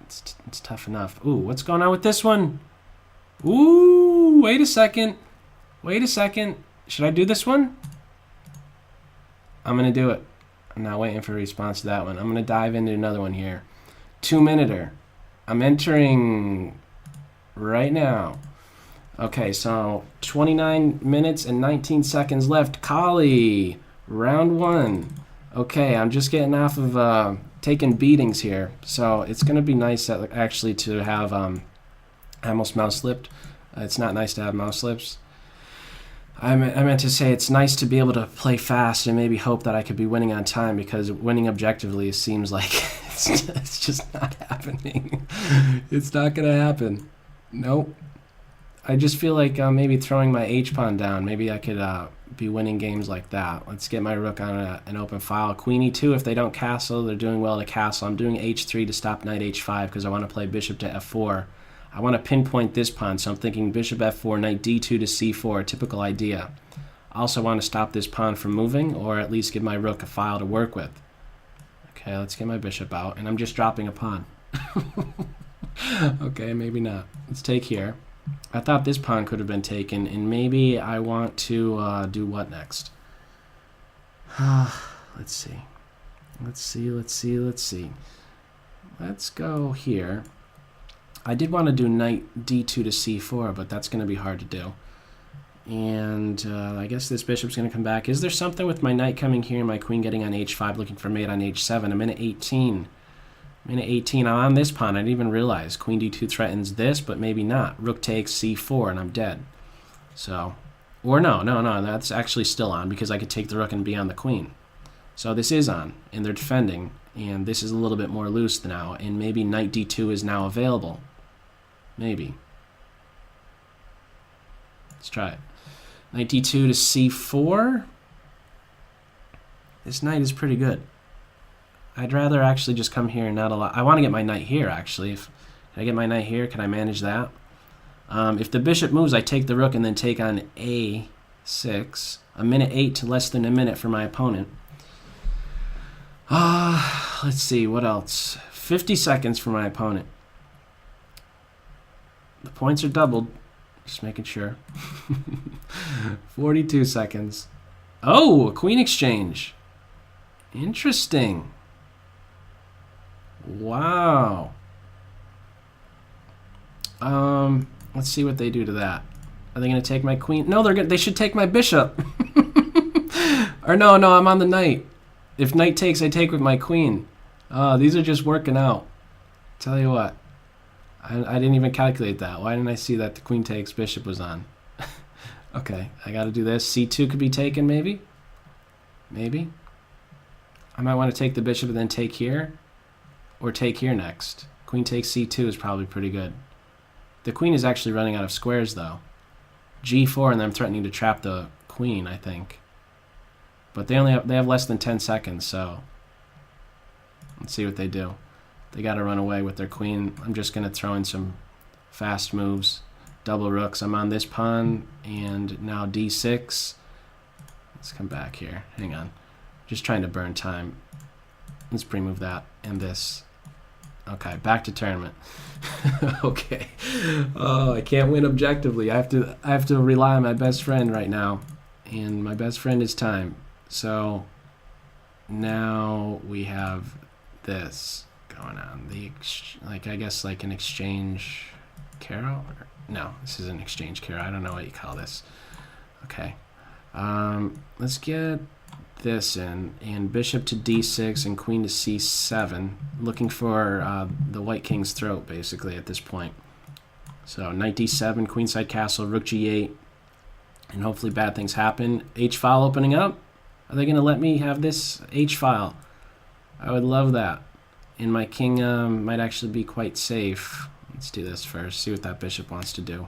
It's tough enough. Ooh, what's going on with this one? Ooh, wait a second. Wait a second. Should I do this one? I'm going to do it. I'm not waiting for a response to that one. I'm going to dive into another one here. 2-minuter. I'm entering right now. Okay, so 29 minutes and 19 seconds left. Kali, round 1. Okay, I'm just getting off of taking beatings here. So it's going to be nice actually to have... I almost mouse slipped. It's not nice to have mouse slips. I meant to say it's nice to be able to play fast and maybe hope that I could be winning on time, because winning objectively seems like it's just not happening. It's not going to happen. Nope. I just feel like maybe throwing my H-pawn down. Maybe I could be winning games like that. Let's get my rook on an open file. Queen E2, if they don't castle, they're doing well to castle. I'm doing H3 to stop knight H5 because I want to play bishop to F4. I want to pinpoint this pawn, so I'm thinking bishop F4, knight D2 to C4, typical idea. I also want to stop this pawn from moving, or at least give my rook a file to work with. Okay, let's get my bishop out, and I'm just dropping a pawn. Okay, maybe not. Let's take here. I thought this pawn could have been taken, and maybe I want to do what next? Let's see. Let's go here. I did want to do knight D2 to C4, but that's going to be hard to do. And I guess this bishop's going to come back. Is there something with my knight coming here and my queen getting on H5, looking for mate on H7? I'm in at 18. I'm on this pawn. I didn't even realize. Queen D2 threatens this, but maybe not. Rook takes C4, and I'm dead. So, or no, that's actually still on, because I could take the rook and be on the queen. So this is on, and they're defending, and this is a little bit more loose now, and maybe knight D2 is now available. Maybe. Let's try it. Knight D2 to C4. This knight is pretty good. I'd rather actually just come here and not allow... I want to get my knight here, actually. Can I get my knight here? Can I manage that? If the bishop moves, I take the rook and then take on A6. A minute 8 to less than a minute for my opponent. Let's see, what else? 50 seconds for my opponent. The points are doubled. Just making sure. 42 seconds. Oh, a queen exchange. Interesting. Wow. Let's see what they do to that. Are they going to take my queen? No, they should take my bishop. Or no, I'm on the knight. If knight takes, I take with my queen. These are just working out. Tell you what. I didn't even calculate that. Why didn't I see that the queen takes, bishop was on? Okay, I got to do this. C2 could be taken, maybe? Maybe. I might want to take the bishop and then take here. Or take here next. Queen takes C2 is probably pretty good. The queen is actually running out of squares, though. G4, and then I'm threatening to trap the queen, I think. But they have less than 10 seconds, so... Let's see what they do. They got to run away with their queen. I'm just going to throw in some fast moves. Double rooks. I'm on this pawn, and now D6. Let's come back here. Hang on. Just trying to burn time. Let's pre-move that and this. Okay, back to tournament. Okay. Oh, I can't win objectively. I have to rely on my best friend right now, and my best friend is time. So now we have this going on. I guess like an exchange carol? No, this is an exchange carol. I don't know what you call this. Okay. Let's get this in, and bishop to D6 and queen to C7, looking for the white king's throat, basically, at this point. So knight D7, queenside castle, rook G8, and hopefully bad things happen. H-file opening up. Are they going to let me have this H-file? I would love that. And my king might actually be quite safe. Let's do this first, see what that bishop wants to do.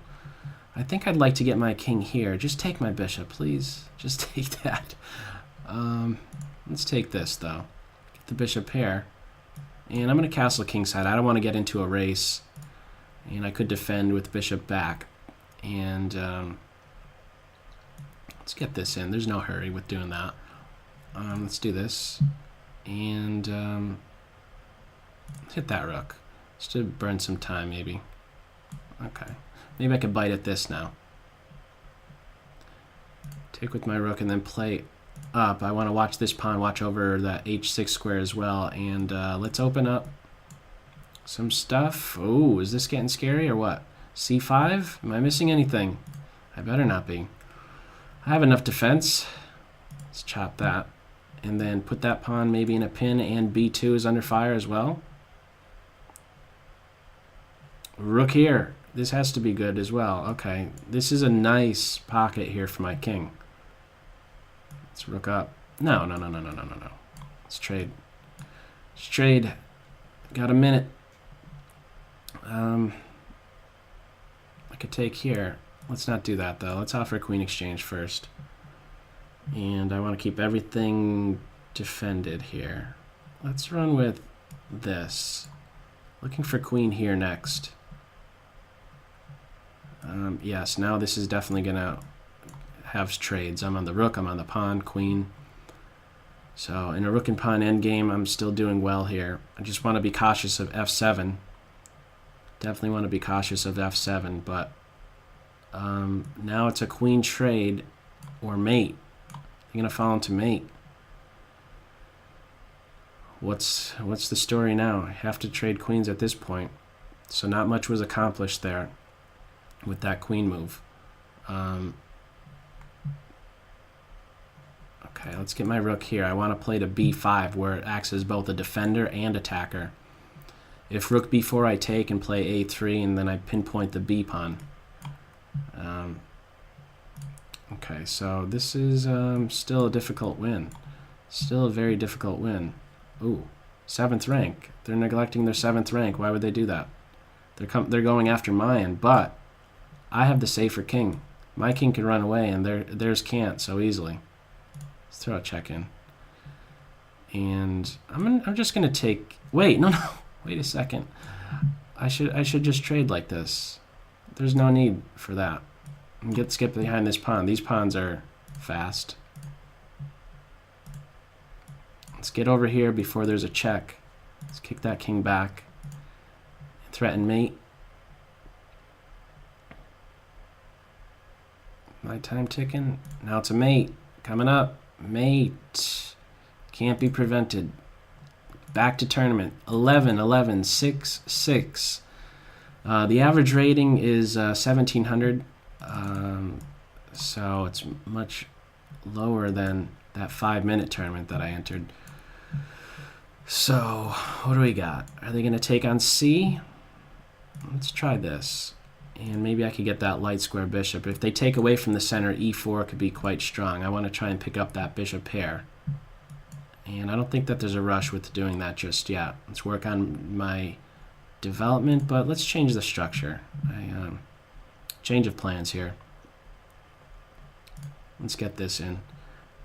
I think I'd like to get my king here. Just take my bishop, please. Just take that. Let's take this, though. Get the bishop here. And I'm going to castle kingside. I don't want to get into a race. And I could defend with bishop back. And let's get this in. There's no hurry with doing that. Let's do this. And Let's hit that rook. Just to burn some time, maybe. Okay. Maybe I could bite at this now. Take with my rook and then play up. I want to watch this pawn, watch over that h6 square as well. And let's open up some stuff. Oh, is this getting scary or what? c5? Am I missing anything? I better not be. I have enough defense. Let's chop that. And then put that pawn maybe in a pin, and b2 is under fire as well. Rook here. This has to be good as well. Okay, this is a nice pocket here for my king. Let's rook up. No. Let's trade. Let's trade. Got a minute. I could take here. Let's not do that though. Let's offer a queen exchange first. And I want to keep everything defended here. Let's run with this. Looking for queen here next. Yes, now this is definitely going to have trades. I'm on the rook, I'm on the pawn, queen. So in a rook and pawn endgame, I'm still doing well here. I just want to be cautious of f7. Definitely want to be cautious of f7, but now it's a queen trade or mate. You're going to fall into mate. What's the story now? I have to trade queens at this point. So not much was accomplished there with that queen move. Okay, let's get my rook here. I want to play to b5 where it acts as both a defender and attacker. If rook b4 I take and play a3 and then I pinpoint the b pawn. Okay, so this is still a difficult win. Still a very difficult win. Ooh, 7th rank. They're neglecting their 7th rank. Why would they do that? They're going after mine, but I have the safer king. My king can run away, and theirs can't so easily. Let's throw a check in. And I'm just gonna take. Wait, no. Wait a second. I should just trade like this. There's no need for that. And get skipped behind this pawn. These pawns are fast. Let's get over here before there's a check. Let's kick that king back. Threaten mate. My time ticking. Now it's a mate. Coming up. Mate. Can't be prevented. Back to tournament. 11, 6, 6. The average rating is 1,700. So it's much lower than that 5-minute tournament that I entered. So, what do we got? Are they going to take on C? Let's try this. And maybe I could get that light square bishop. If they take away from the center, e4 could be quite strong. I want to try and pick up that bishop pair. And I don't think that there's a rush with doing that just yet. Let's work on my development, but let's change the structure. Change of plans here. Let's get this in.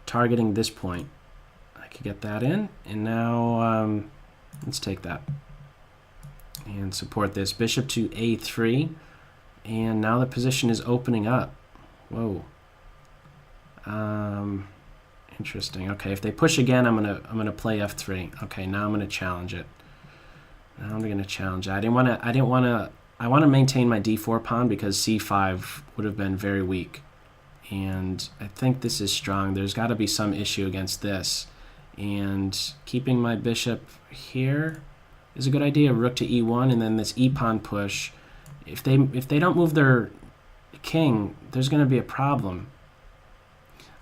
Targeting this point. I could get that in, and now let's take that and support this. Bishop to a3, and now the position is opening up. Whoa. Interesting. Okay, if they push again, I'm gonna play f3. Okay, now I'm gonna challenge it. Now I'm gonna challenge it. I want to maintain my d4 pawn because c5 would have been very weak. And I think this is strong. There's got to be some issue against this. And keeping my bishop here is a good idea. Rook to e1, and then this e-pawn push. If they don't move their king, there's going to be a problem.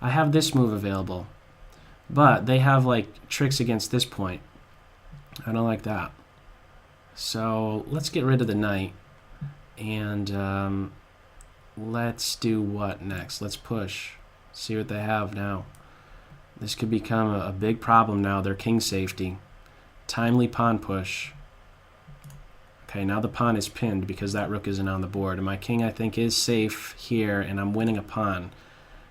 I have this move available, but they have like tricks against this point. I don't like that. So let's get rid of the knight, and let's do what next? Let's push. See what they have now. This could become a big problem now. Their king safety. Timely pawn push. Okay, now the pawn is pinned because that rook isn't on the board. And my king, I think, is safe here, and I'm winning a pawn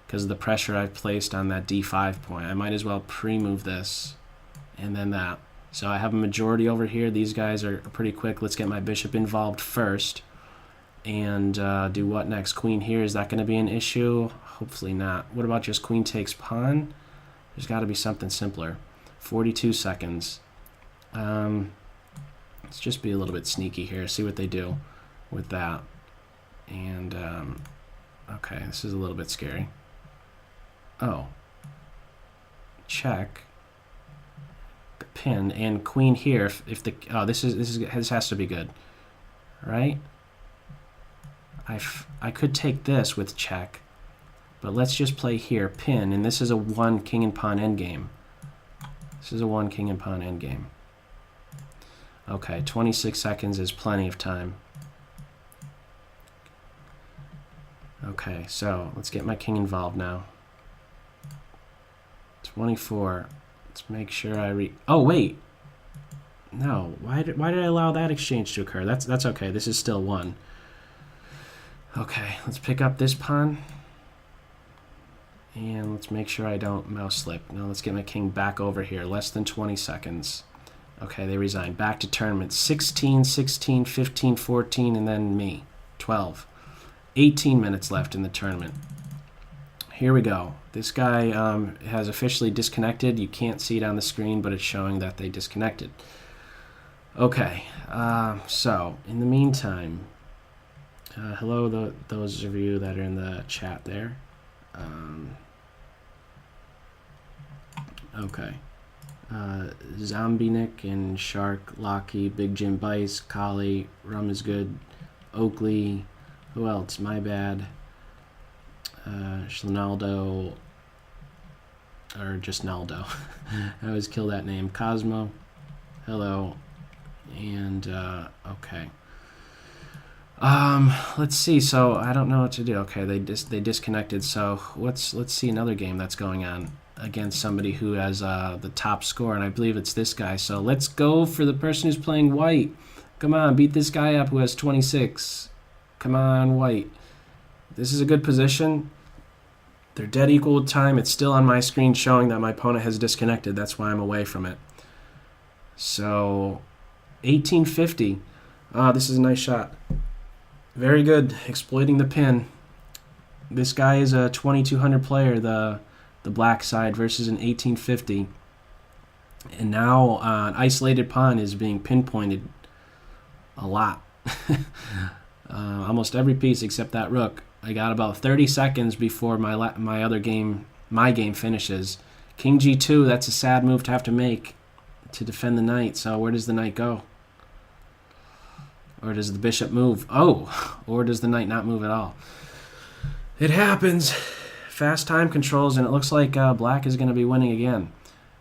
because of the pressure I've placed on that d5 point. I might as well pre-move this and then that. So I have a majority over here. These guys are pretty quick. Let's get my bishop involved first. And do what next? Queen here. Is that going to be an issue? Hopefully not. What about just queen takes pawn? There's got to be something simpler. 42 seconds. Let's just be a little bit sneaky here, see what they do with that. And, okay, this is a little bit scary. Oh. Check. The pin and queen here. If the this has to be good, right? I could take this with check, but let's just play here pin, and this is a 1 king and pawn endgame. This is a 1 king and pawn endgame. Okay, 26 seconds is plenty of time. Okay, so let's get my king involved now. 24. Let's make sure oh wait. No, why did I allow that exchange to occur? That's okay. This is still 1. Okay, let's pick up this pawn. And let's make sure I don't mouse slip. Now let's get my king back over here. Less than 20 seconds. Okay, they resign. Back to tournament. 16, 16, 15, 14, and then me. 12. 18 minutes left in the tournament. Here we go. This guy has officially disconnected. You can't see it on the screen, but it's showing that they disconnected. Okay, so in the meantime, hello those of you that are in the chat there. Okay. Zombie Nick and Shark, Locky, Big Jim Bice, Collie, Rum is Good, Oakley, who else? My Bad, Schlinaldo, or just Naldo. I always kill that name. Cosmo, hello, and okay. Let's see. So I don't know what to do. Okay, they disconnected. So let's see another game that's going on against somebody who has the top score, and I believe it's this guy. So let's go for the person who's playing white. Come on, beat this guy up who has 26. Come on, white. This is a good position. They're dead equal with time. It's still on my screen showing that my opponent has disconnected. That's why I'm away from it. So 1850. This is a nice shot. Very good, exploiting the pin. This guy is a 2200 player, the black side, versus an 1850. And now an isolated pawn is being pinpointed a lot. Almost every piece except that rook. I got about 30 seconds before my game finishes. King G2, that's a sad move to have to make to defend the knight. So where does the knight go? Or does the bishop move? Oh, or does the knight not move at all? It happens. Fast time controls, and it looks like black is going to be winning again.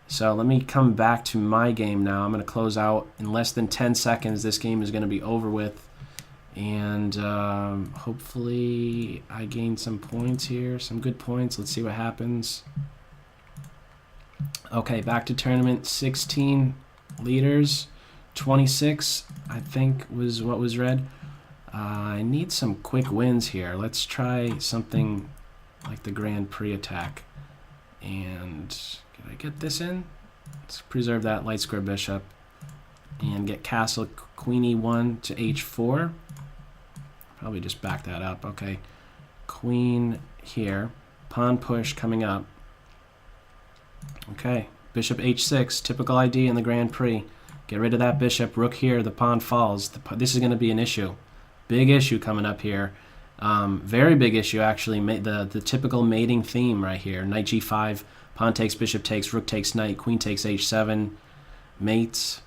So let me come back to my game now. I'm going to close out in less than 10 seconds. This game is going to be over with. And hopefully I gain some points here, some good points. Let's see what happens. Okay, back to tournament. 16 leaders. 26, I think, was what was read. I need some quick wins here. Let's try something like the Grand Prix attack. And can I get this in? Let's preserve that light square bishop. And get castle queen e1 to h4. Probably just back that up. Okay. Queen here. Pawn push coming up. Okay. Bishop h6. Typical ID in the Grand Prix. Get rid of that bishop. Rook here. The pawn falls. This is going to be an issue. Big issue coming up here. Very big issue, actually. The typical mating theme right here. Knight g5. Pawn takes, bishop takes, rook takes knight. Queen takes h7. Mates.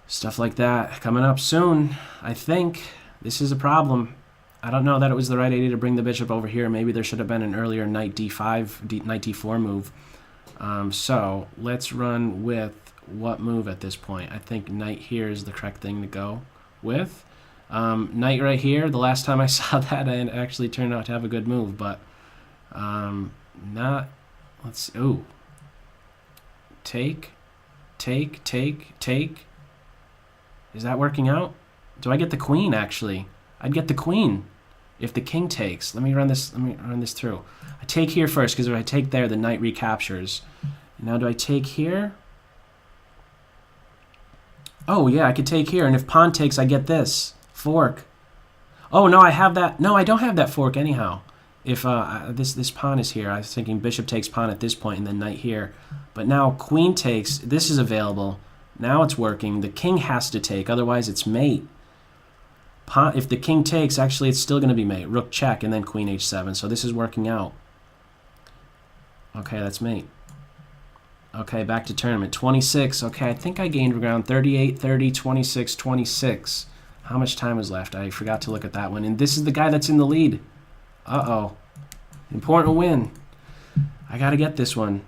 Stuff like that. Coming up soon, I think. This is a problem. I don't know that it was the right idea to bring the bishop over here. Maybe there should have been an earlier knight d5, knight d4 move. So let's run with what move at this point? I think knight here is the correct thing to go with. Knight right here, the last time I saw that, I actually turned out to have a good move, but not, let's see, ooh. Take. Is that working out? Do I get the queen, actually? I'd get the queen if the king takes. Let me run this through. I take here first, because if I take there, the knight recaptures. Now do I take here? Oh, yeah, I could take here, and if pawn takes, I get this. Fork. Oh, no, I have that. No, I don't have that fork anyhow. If this pawn is here, I was thinking bishop takes pawn at this point, and then knight here. But now queen takes. This is available. Now it's working. The king has to take, otherwise it's mate. Pawn, if the king takes, actually it's still going to be mate. Rook check and then queen h7. So this is working out. Okay, that's mate. Okay, back to tournament. 26. Okay, I think I gained ground. 38, 30, 26, 26. How much time is left? I forgot to look at that one. And this is the guy that's in the lead. Uh-oh. Important win. I got to get this one.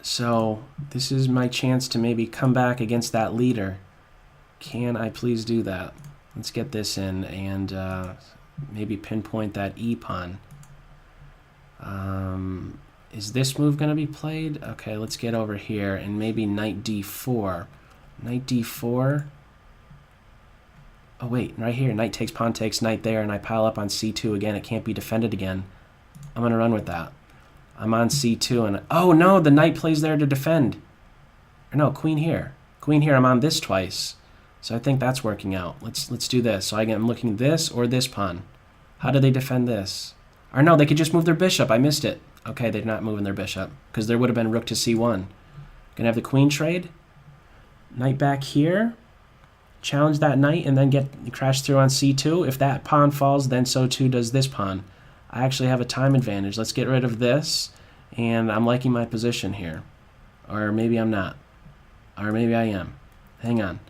So this is my chance to maybe come back against that leader. Can I please do that? Let's get this in and maybe pinpoint that e-pawn. Is this move going to be played? Okay, let's get over here and maybe knight d4. Knight d4. Oh, wait, right here. Knight takes, pawn takes, knight there, and I pile up on c2 again. It can't be defended again. I'm going to run with that. I'm on c2, and oh no, the knight plays there to defend. Or no, queen here. Queen here, I'm on this twice. So I think that's working out. Let's do this. So I'm looking this or this pawn. How do they defend this? Or no, they could just move their bishop. I missed it. Okay, they're not moving their bishop because there would have been rook to c1. Gonna have the queen trade. Knight back here. Challenge that knight and then get crash through on c2. If that pawn falls, then so too does this pawn. I actually have a time advantage. Let's get rid of this, and I'm liking my position here. Or maybe I'm not. Or maybe I am. Hang on.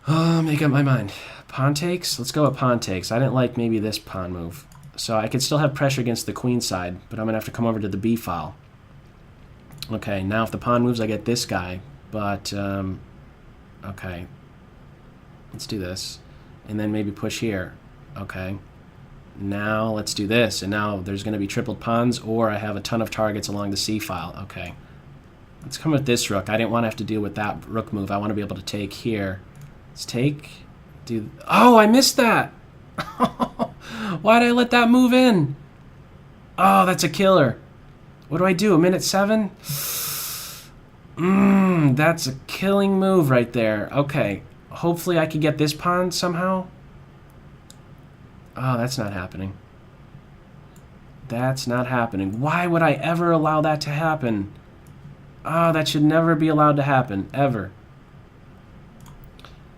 Oh, make up my mind. Pawn takes? Let's go with pawn takes. I didn't like maybe this pawn move. So I could still have pressure against the queen side, but I'm going to have to come over to the b file. Okay, now if the pawn moves, I get this guy. But, okay. Let's do this. And then maybe push here. Okay. Now let's do this, and now there's going to be tripled pawns, or I have a ton of targets along the c file. Okay, let's come with this rook. I didn't want to have to deal with that rook move. I want to be able to take here. Let's take. Oh, I missed that. Why did I let that move in? Oh, that's a killer. What do I do? A minute 7? That's a killing move right there. Okay, hopefully I could get this pawn somehow. Oh, that's not happening. That's not happening. Why would I ever allow that to happen? Oh, that should never be allowed to happen, ever.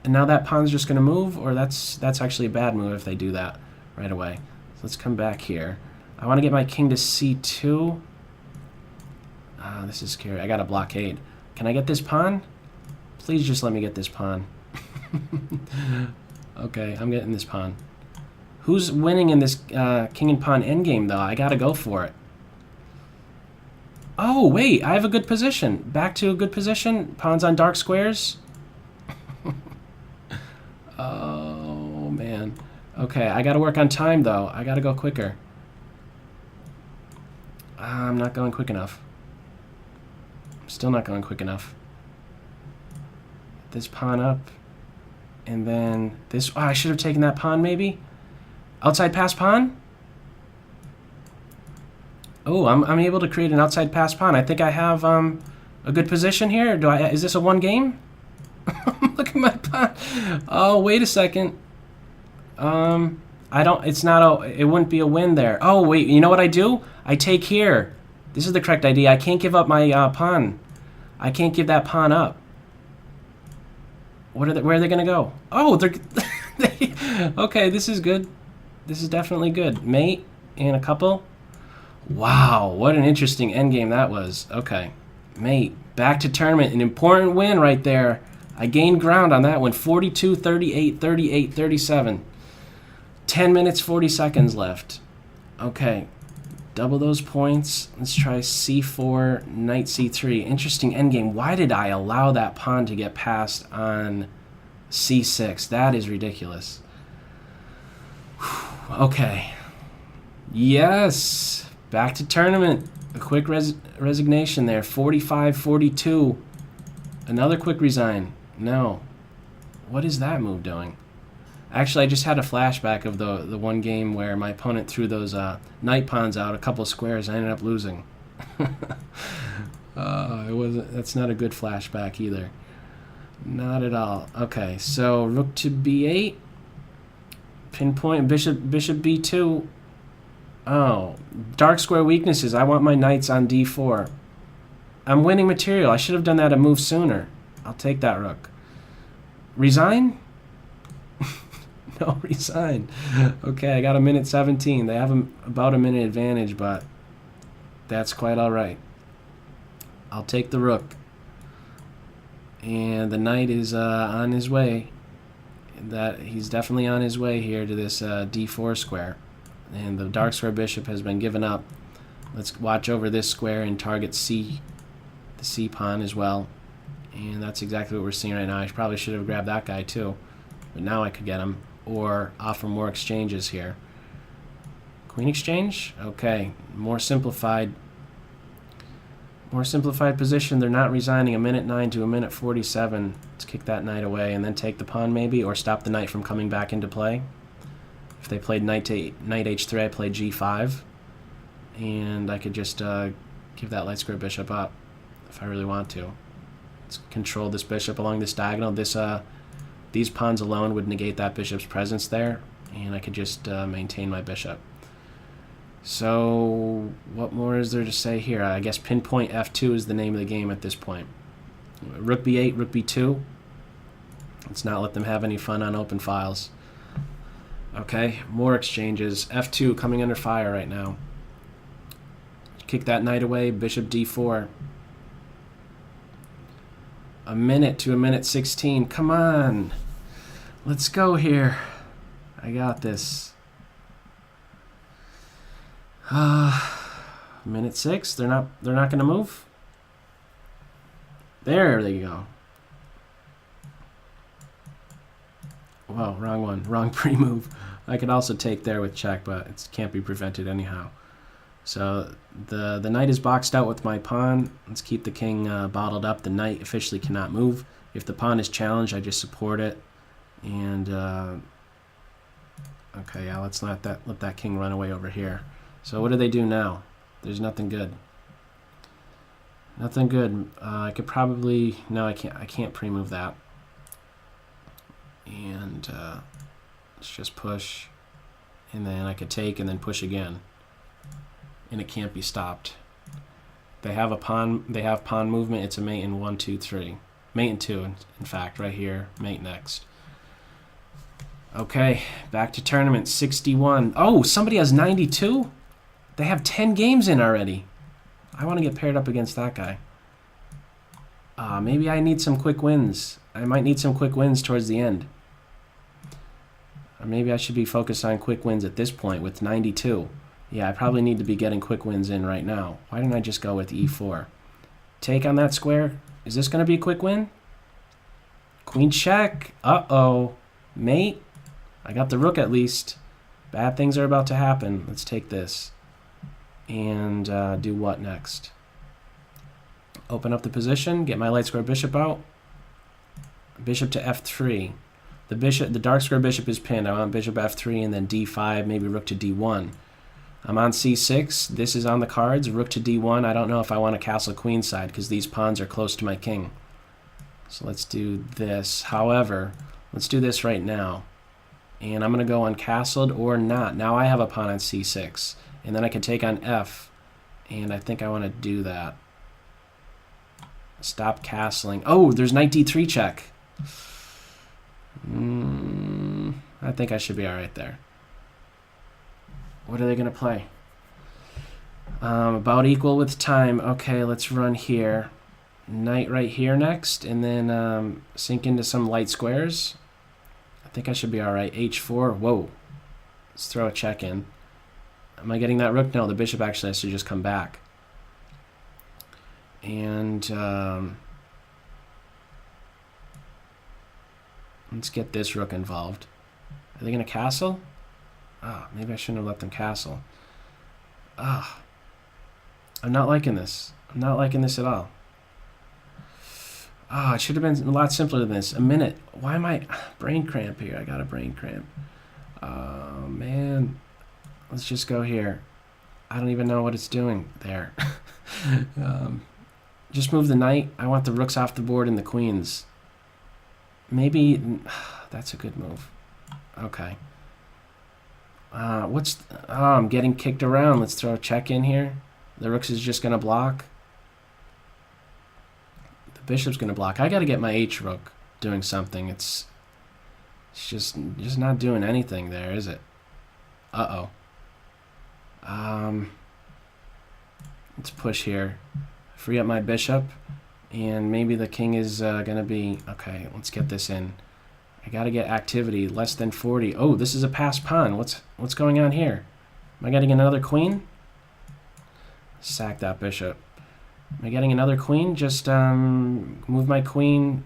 And now that pawn's just going to move, or that's actually a bad move if they do that right away. So let's come back here. I want to get my king to c2. Ah, this is scary. I got a blockade. Can I get this pawn? Please just let me get this pawn. Okay, I'm getting this pawn. Who's winning in this king and pawn endgame, though? I gotta go for it. Oh, wait, I have a good position. Back to a good position. Pawns on dark squares. Oh, man. Okay, I gotta work on time, though. I gotta go quicker. I'm not going quick enough. I'm still not going quick enough. This pawn up. And then this. Oh, I should have taken that pawn, maybe? Outside pass pawn? Oh, I'm able to create an outside pass pawn. I think I have a good position here. Is this a one game? Look at my pawn. Oh, wait a second. It wouldn't be a win there. Oh, wait, you know what I do? I take here. This is the correct idea. I can't give up my pawn. I can't give that pawn up. Where are they going to go? Oh, they're okay, this is good. This is definitely good. Mate and a couple. Wow, what an interesting endgame that was. Okay, mate, back to tournament. An important win right there. I gained ground on that one. 42, 38, 38, 37. 10 minutes, 40 seconds left. Okay, double those points. Let's try c4, knight c3. Interesting endgame. Why did I allow that pawn to get passed on c6? That is ridiculous. Okay. Yes. Back to tournament. A quick resignation there. 45-42. Another quick resign. No. What is that move doing? Actually, I just had a flashback of the one game where my opponent threw those knight pawns out a couple of squares. I ended up losing. That's not a good flashback either. Not at all. Okay, so rook to b8. Pinpoint bishop b2. Oh, dark square weaknesses. I want my knights on d4. I'm winning material. I should have done that a move sooner. I'll take that rook. Resign? No, resign. Okay, I got a minute 17. They have about a minute advantage, but that's quite all right. I'll take the rook. And the knight is on his way. He's definitely on his way here to this d4 square. And the dark square bishop has been given up. Let's watch over this square and target C, the C pawn as well. And that's exactly what we're seeing right now. I probably should have grabbed that guy too. But now I could get him. Or offer more exchanges here. Queen exchange? Okay. More simplified position. They're not resigning. A minute 9 to a minute 47. Let's kick that knight away and then take the pawn maybe, or stop the knight from coming back into play. If they played knight h3, I played g5. And I could just give that light square bishop up if I really want to. Let's control this bishop along this diagonal. These pawns alone would negate that bishop's presence there, and I could just maintain my bishop. So what more is there to say here? I guess pinpoint f2 is the name of the game at this point. Rook b8, rook b2. Let's not let them have any fun on open files. Okay, more exchanges. f2 coming under fire right now. Kick that knight away, bishop d4. A minute to a minute 16. Come on. Let's go here. I got this. Minute 6. They're not going to move. There they go. Whoa, wrong one. Wrong pre-move. I could also take there with check, but it can't be prevented anyhow. So the knight is boxed out with my pawn. Let's keep the king bottled up. The knight officially cannot move. If the pawn is challenged, I just support it. And okay, yeah, let's let that king run away over here. So what do they do now? There's nothing good. Nothing good. I could probably I can't pre-move that. And let's just push, and then I could take and then push again. And it can't be stopped. They have pawn movement. It's a mate in 1, 2, 3. Mate in 2, in fact, right here. Mate next. Okay, back to tournament. 61. Oh, somebody has 92? They have 10 games in already. I want to get paired up against that guy. Maybe I need some quick wins. I might need some quick wins towards the end. Or maybe I should be focused on quick wins at this point with 92. Yeah, I probably need to be getting quick wins in right now. Why didn't I just go with e4? Take on that square. Is this going to be a quick win? Queen check. Uh-oh. Mate. I got the rook at least. Bad things are about to happen. Let's take this. And do what next? Open up the position. Get my light square bishop out. Bishop to f3. The dark square bishop is pinned. I want bishop f3 and then d5, maybe rook to d1. I'm on c6. This is on the cards. Rook to d1. I don't know if I want to castle queenside because these pawns are close to my king. So let's do this. However, let's do this right now. And I'm going to go uncastled or not. Now I have a pawn on c6. And then I can take on f. And I think I want to do that. Stop castling. Oh, there's knight d3 check. I think I should be all right there. What are they going to play? About equal with time. Okay, let's run here. Knight right here next, and then sink into some light squares. I think I should be all right. h4. Whoa. Let's throw a check in. Am I getting that rook? No, the bishop actually has to just come back. And let's get this rook involved. Are they going to castle? Ah, maybe I shouldn't have let them castle. Ah, I'm not liking this. I'm not liking this at all. Ah, it should have been a lot simpler than this. A minute. Why am I... Brain cramp here. I got a brain cramp. Oh, man. Let's just go here. I don't even know what it's doing there. Just move the knight. I want the rooks off the board and the queens. Maybe... That's a good move. Okay. Oh, I'm getting kicked around. Let's throw a check in here. The rooks is just going to block. Bishop's gonna block. I gotta get my H rook doing something. It's just not doing anything there, is it? Uh-oh. Let's push here. Free up my bishop. And maybe the king is gonna be... Okay, let's get this in. I gotta get activity. Less than 40. Oh, this is a passed pawn. What's going on here? Am I getting another queen? Sack that bishop. Am I getting another queen? Just move my queen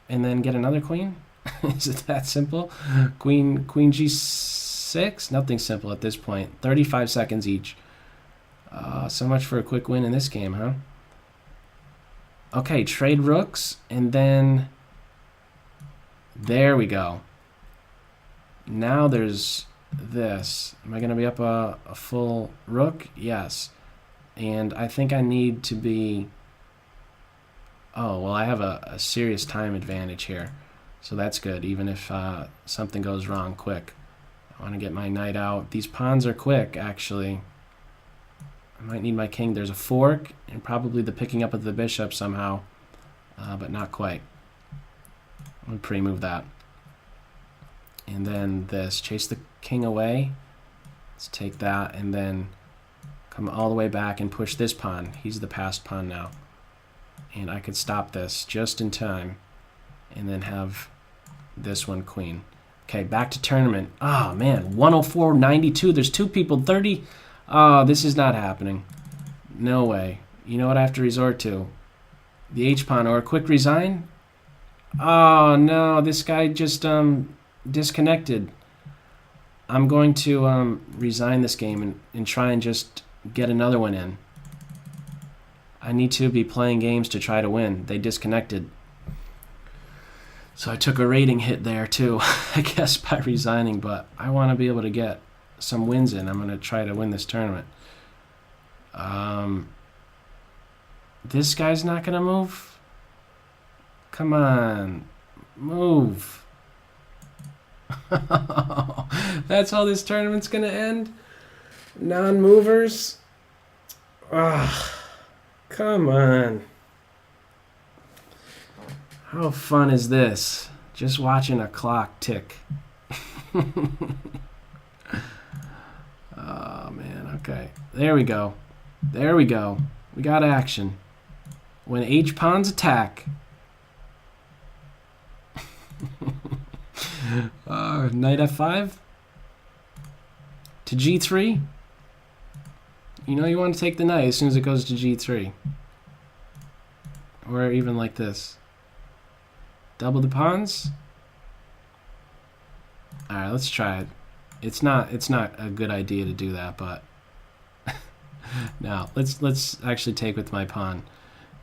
and then get another queen? Is it that simple? Queen g6? Nothing simple at this point. 35 seconds each. So much for a quick win in this game, huh? Okay, trade rooks, and then... There we go. Now there's this. Am I going to be up a full rook? Yes. And I think I need to be... Oh, well, I have a serious time advantage here. So that's good, even if something goes wrong quick. I want to get my knight out. These pawns are quick, actually. I might need my king. There's a fork, and probably the picking up of the bishop somehow, but not quite. I'm going to pre-move that. And then this. Chase the king away. Let's take that, and then come all the way back and push this pawn. He's the passed pawn now. And I could stop this just in time, and then have this one queen. Okay, back to tournament. Oh, man, 104.92. There's two people, 30. Oh, this is not happening. No way. You know what I have to resort to? The H-pawn or a quick resign? Oh, no, this guy just disconnected. I'm going to resign this game and try and just get another one in. I need to be playing games to try to win. They disconnected. So I took a rating hit there too, I guess, by resigning, but I want to be able to get some wins in. I'm going to try to win this tournament. This guy's not going to move? Come on. Move. That's how this tournament's going to end? Non-movers? Ugh. Come on. How fun is this? Just watching a clock tick. Oh, man. Okay. There we go. There we go. We got action. When H-pawns attack. Knight F5. To G3. You know you want to take the knight as soon as it goes to G3. Or even like this. Double the pawns. Alright, let's try it. It's not a good idea to do that, but now let's actually take with my pawn.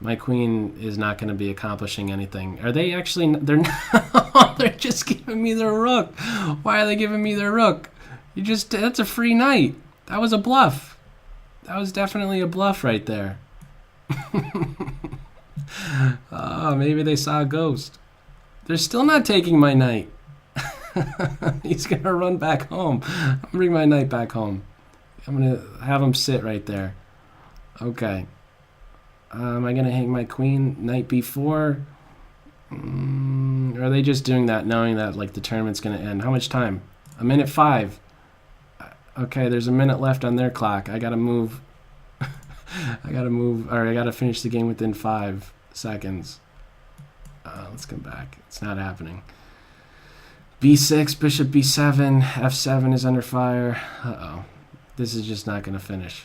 My queen is not going to be accomplishing anything. Are they actually? They're not. They're just giving me their rook. Why are they giving me their rook? That's a free knight. That was a bluff. That was definitely a bluff right there. Oh, maybe they saw a ghost. They're still not taking my knight. He's going to run back home. I'm going to bring my knight back home. I'm going to have him sit right there. Okay. Am I going to hang my queen? Knight b4? Or are they just doing that knowing that like the tournament's going to end? How much time? 1:05. Okay, there's a minute left on their clock. I got to move. I got to move. Or I got to finish the game within 5 seconds. Let's come back. It's not happening. b6, bishop b7, f7 is under fire. Uh-oh. This is just not going to finish.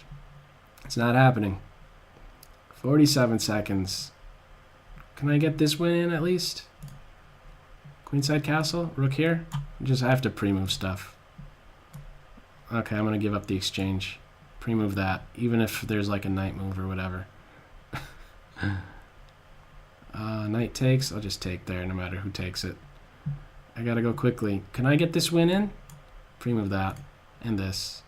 It's not happening. 47 seconds. Can I get this win in at least? Queenside castle? Rook here? I have to pre-move stuff. Okay, I'm going to give up the exchange. Pre-move that, even if there's like a knight move or whatever. Knight takes. I'll just take there no matter who takes it. I gotta go quickly. Can I get this win in? Pre-move that. And this.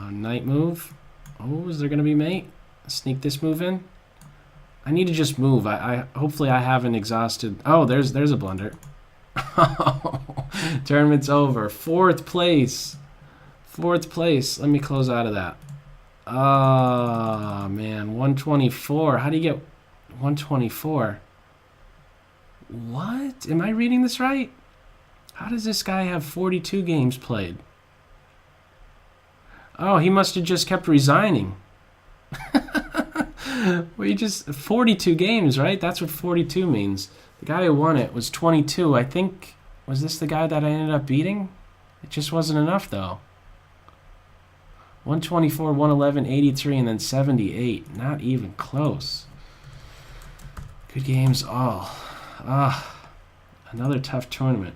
Knight move. Oh, is there gonna be mate? Sneak this move in. I need to just move. Hopefully I haven't exhausted. Oh, there's a blunder. Tournament's over. 4th place. 4th place. Let me close out of that. Oh, man. 124. How do you get 124? What? Am I reading this right? How does this guy have 42 games played? Oh, he must have just kept resigning. Well, you just 42 games, right? That's what 42 means. The guy who won it was 22. I think, was this the guy that I ended up beating? It just wasn't enough, though. 124, 111, 83, and then 78. Not even close. Good games all. Another tough tournament.